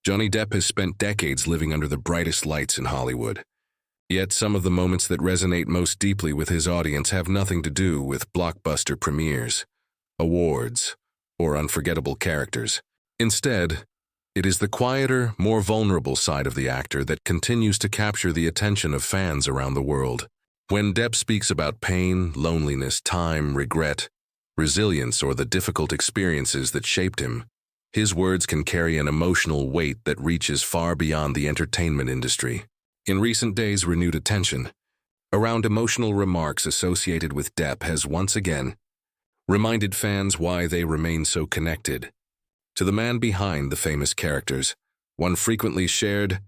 Johnny Depp has spent decades living under the brightest lights in Hollywood. Yet some of the moments that resonate most deeply with his audience have nothing to do with blockbuster premieres, awards, or unforgettable characters. Instead, it is the quieter, more vulnerable side of the actor that continues to capture the attention of fans around the world. When Depp speaks about pain, loneliness, time, regret, resilience, or the difficult experiences that shaped him, his words can carry an emotional weight that reaches far beyond the entertainment industry. In recent days, renewed attention around emotional remarks associated with Depp has once again reminded fans why they remain so connected to the man behind the famous characters. One frequently shared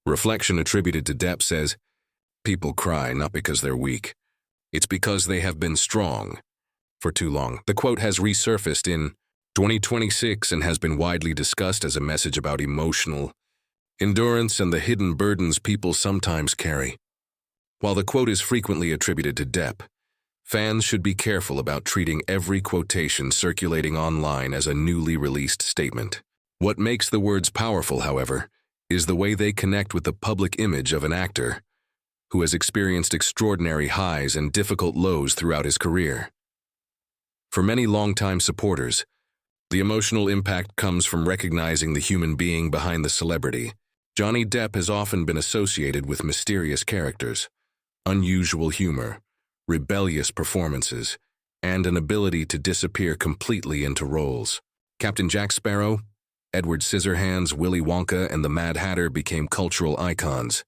reflection attributed to Depp says, "People cry not because they're weak. It's because they have been strong for too long." The quote has resurfaced in 2026 and has been widely discussed as a message about emotional endurance and the hidden burdens people sometimes carry. While the quote is frequently attributed to Depp, fans should be careful about treating every quotation circulating online as a newly released statement. What makes the words powerful, however, is the way they connect with the public image of an actor who has experienced extraordinary highs and difficult lows throughout his career. For many longtime supporters, the emotional impact comes from recognizing the human being behind the celebrity. Johnny Depp has often been associated with mysterious characters, unusual humor, rebellious performances, and an ability to disappear completely into roles. Captain Jack Sparrow, Edward Scissorhands, Willy Wonka, and the Mad Hatter became cultural icons,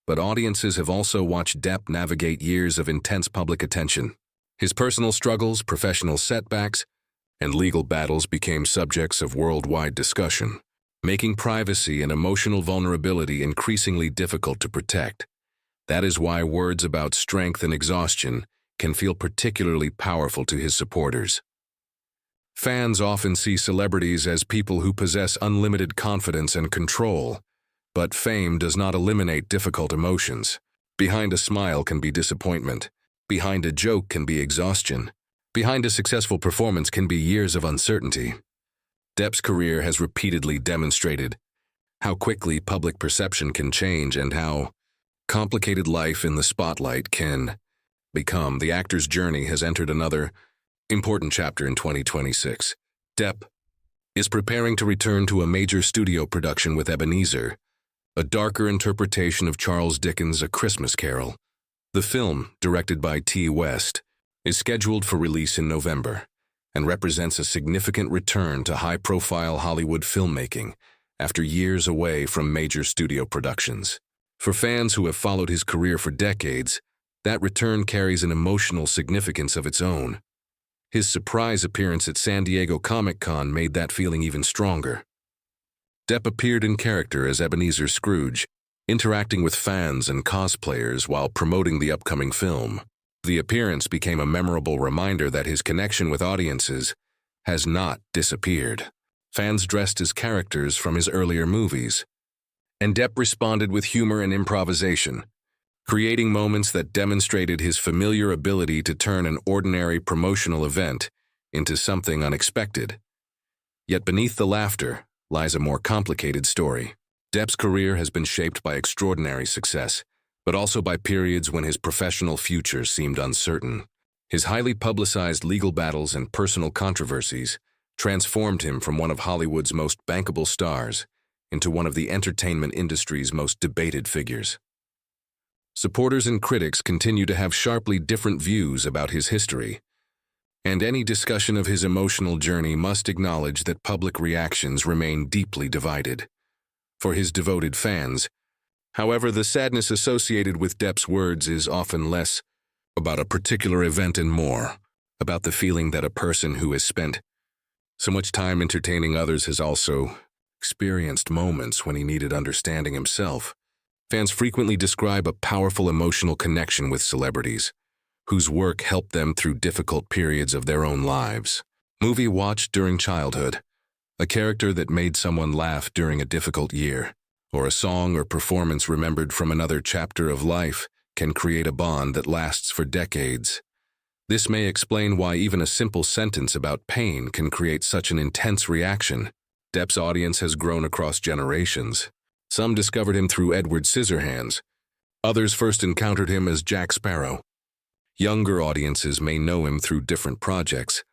but audiences have also watched Depp navigate years of intense public attention. His personal struggles, professional setbacks, and legal battles became subjects of worldwide discussion, making privacy and emotional vulnerability increasingly difficult to protect. That is why words about strength and exhaustion can feel particularly powerful to his supporters. Fans often see celebrities as people who possess unlimited confidence and control, but fame does not eliminate difficult emotions. Behind a smile can be disappointment. Behind a joke can be exhaustion. Behind a successful performance can be years of uncertainty. Depp's career has repeatedly demonstrated how quickly public perception can change and how complicated life in the spotlight can become. The actor's journey has entered another important chapter in 2026. Depp is preparing to return to a major studio production with Ebenezer, a darker interpretation of Charles Dickens' A Christmas Carol. The film, directed by T. West, is scheduled for release in November and represents a significant return to high-profile Hollywood filmmaking after years away from major studio productions. For fans who have followed his career for decades, that return carries an emotional significance of its own. His surprise appearance at San Diego Comic-Con made that feeling even stronger. Depp appeared in character as Ebenezer Scrooge, interacting with fans and cosplayers while promoting the upcoming film. The appearance became a memorable reminder that his connection with audiences has not disappeared. Fans dressed as characters from his earlier movies, and Depp responded with humor and improvisation, creating moments that demonstrated his familiar ability to turn an ordinary promotional event into something unexpected. Yet beneath the laughter lies a more complicated story. Depp's career has been shaped by extraordinary success, but also by periods when his professional future seemed uncertain. His highly publicized legal battles and personal controversies transformed him from one of Hollywood's most bankable stars into one of the entertainment industry's most debated figures. Supporters and critics continue to have sharply different views about his history, and any discussion of his emotional journey must acknowledge that public reactions remain deeply divided. For his devoted fans, however, the sadness associated with Depp's words is often less about a particular event and more about the feeling that a person who has spent so much time entertaining others has also experienced moments when he needed understanding himself. Fans frequently describe a powerful emotional connection with celebrities, whose work helped them through difficult periods of their own lives. Movie watched during childhood, a character that made someone laugh during a difficult year, or a song or performance remembered from another chapter of life can create a bond that lasts for decades. This may explain why even a simple sentence about pain can create such an intense reaction. Depp's audience has grown across generations. Some discovered him through Edward Scissorhands. Others first encountered him as Jack Sparrow. Younger audiences may know him through different projects,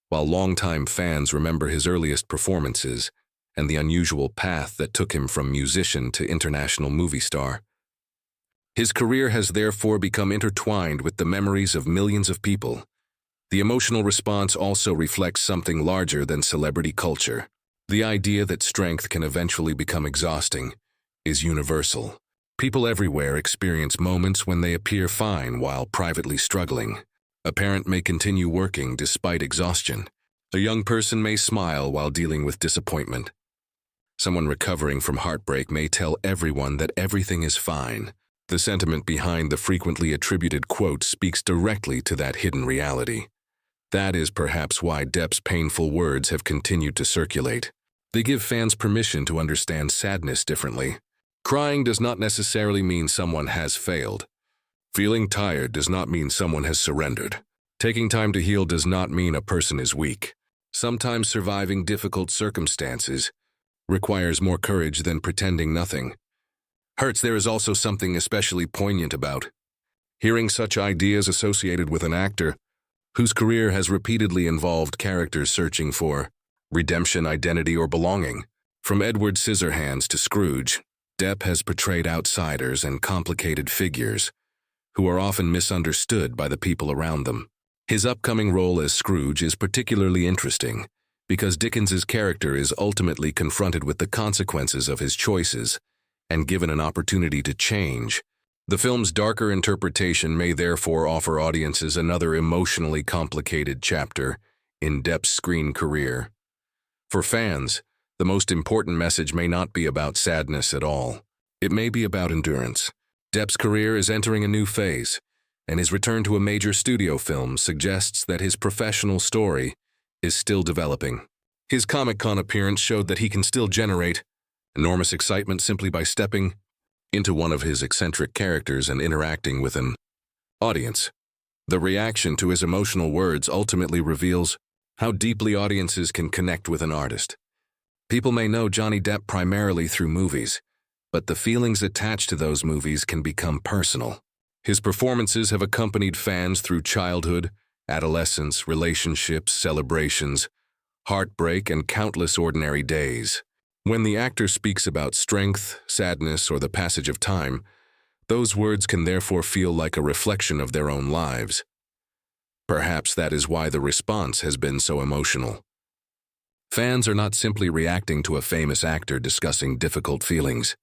while longtime fans remember his earliest performances and the unusual path that took him from musician to international movie star. His career has therefore become intertwined with the memories of millions of people. The emotional response also reflects something larger than celebrity culture. The idea that strength can eventually become exhausting is universal. People everywhere experience moments when they appear fine while privately struggling. A parent may continue working despite exhaustion. A young person may smile while dealing with disappointment. Someone recovering from heartbreak may tell everyone that everything is fine. The sentiment behind the frequently attributed quote speaks directly to that hidden reality. That is perhaps why Depp's painful words have continued to circulate. They give fans permission to understand sadness differently. Crying does not necessarily mean someone has failed. Feeling tired does not mean someone has surrendered. Taking time to heal does not mean a person is weak. Sometimes surviving difficult circumstances requires more courage than pretending nothing hurts. There is also something especially poignant about hearing such ideas associated with an actor whose career has repeatedly involved characters searching for redemption, identity, or belonging. From Edward Scissorhands to Scrooge, Depp has portrayed outsiders and complicated figures who are often misunderstood by the people around them. His upcoming role as Scrooge is particularly interesting because Dickens's character is ultimately confronted with the consequences of his choices and given an opportunity to change. The film's darker interpretation may therefore offer audiences another emotionally complicated chapter in Depp's screen career. For fans, the most important message may not be about sadness at all. It may be about endurance. Depp's career is entering a new phase, and his return to a major studio film suggests that his professional story is still developing. His Comic-Con appearance showed that he can still generate enormous excitement simply by stepping into one of his eccentric characters and interacting with an audience. The reaction to his emotional words ultimately reveals how deeply audiences can connect with an artist. People may know Johnny Depp primarily through movies, but the feelings attached to those movies can become personal. His performances have accompanied fans through childhood, adolescence, relationships, celebrations, heartbreak, and countless ordinary days. When the actor speaks about strength, sadness, or the passage of time, those words can therefore feel like a reflection of their own lives. Perhaps that is why the response has been so emotional. Fans are not simply reacting to a famous actor discussing difficult feelings.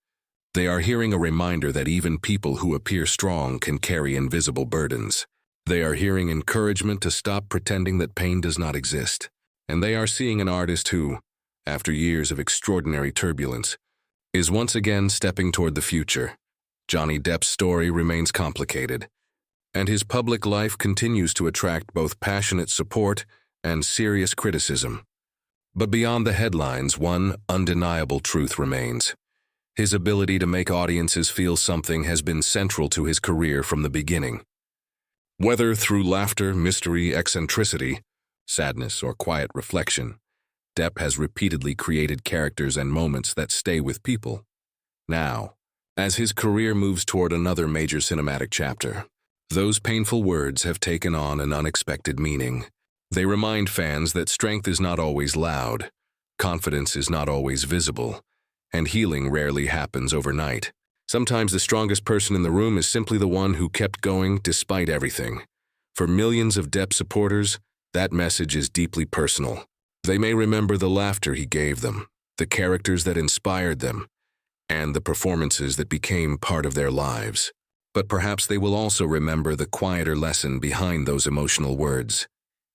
They are hearing a reminder that even people who appear strong can carry invisible burdens. They are hearing encouragement to stop pretending that pain does not exist. And they are seeing an artist who, after years of extraordinary turbulence, is once again stepping toward the future. Johnny Depp's story remains complicated, and his public life continues to attract both passionate support and serious criticism. But beyond the headlines, one undeniable truth remains. His ability to make audiences feel something has been central to his career from the beginning. Whether through laughter, mystery, eccentricity, sadness, or quiet reflection, Depp has repeatedly created characters and moments that stay with people. Now, as his career moves toward another major cinematic chapter, those painful words have taken on an unexpected meaning. They remind fans that strength is not always loud, confidence is not always visible, and healing rarely happens overnight. Sometimes the strongest person in the room is simply the one who kept going despite everything. For millions of Depp supporters, that message is deeply personal. They may remember the laughter he gave them, the characters that inspired them, and the performances that became part of their lives. But perhaps they will also remember the quieter lesson behind those emotional words.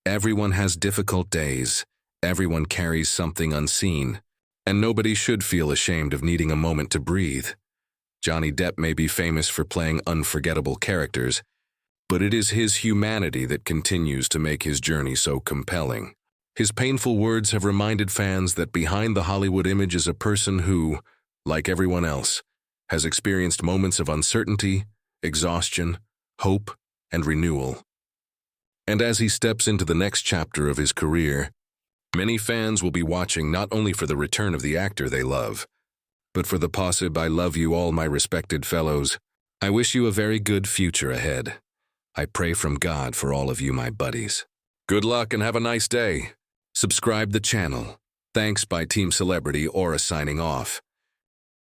Everyone has difficult days, everyone carries something unseen, and nobody should feel ashamed of needing a moment to breathe. Johnny Depp may be famous for playing unforgettable characters, but it is his humanity that continues to make his journey so compelling. His painful words have reminded fans that behind the Hollywood image is a person who, like everyone else, has experienced moments of uncertainty, exhaustion, hope, and renewal. And as he steps into the next chapter of his career, Many fans will be watching not only for the return of the actor they love, but for the possible I love you all, my respected fellows. I wish you a very good future ahead. I pray from God for all of you, my buddies. Good luck and have a nice day. Subscribe the channel. Thanks by Team Celebrity Aura signing off.